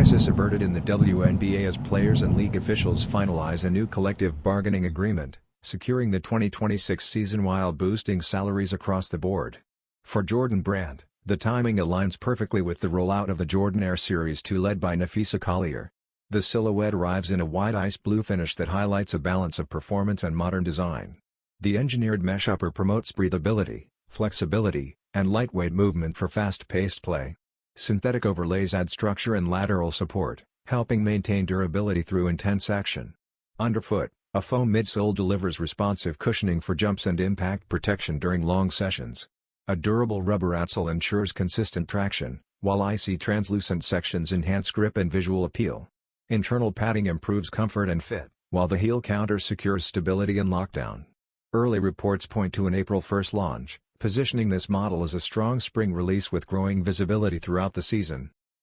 crisis averted in the WNBA as players and league officials finalize a new collective bargaining agreement, securing the 2026 season while boosting salaries across the board. For Jordan Brand, the timing aligns perfectly with the rollout of the Jordan Heir Series 2 led by Napheesa Collier. The silhouette arrives in a wide ice blue finish that highlights a balance of performance and modern design. The engineered mesh upper promotes breathability, flexibility, and lightweight movement for fast-paced play. Synthetic overlays add structure and lateral support, helping maintain durability through intense action. Underfoot, a foam midsole delivers responsive cushioning for jumps and impact protection during long sessions. A durable rubber outsole ensures consistent traction, while icy translucent sections enhance grip and visual appeal. Internal padding improves comfort and fit, while the heel counter secures stability and lockdown. Early reports point to an April 1 launch, positioning this model as a strong spring release with growing visibility throughout the season.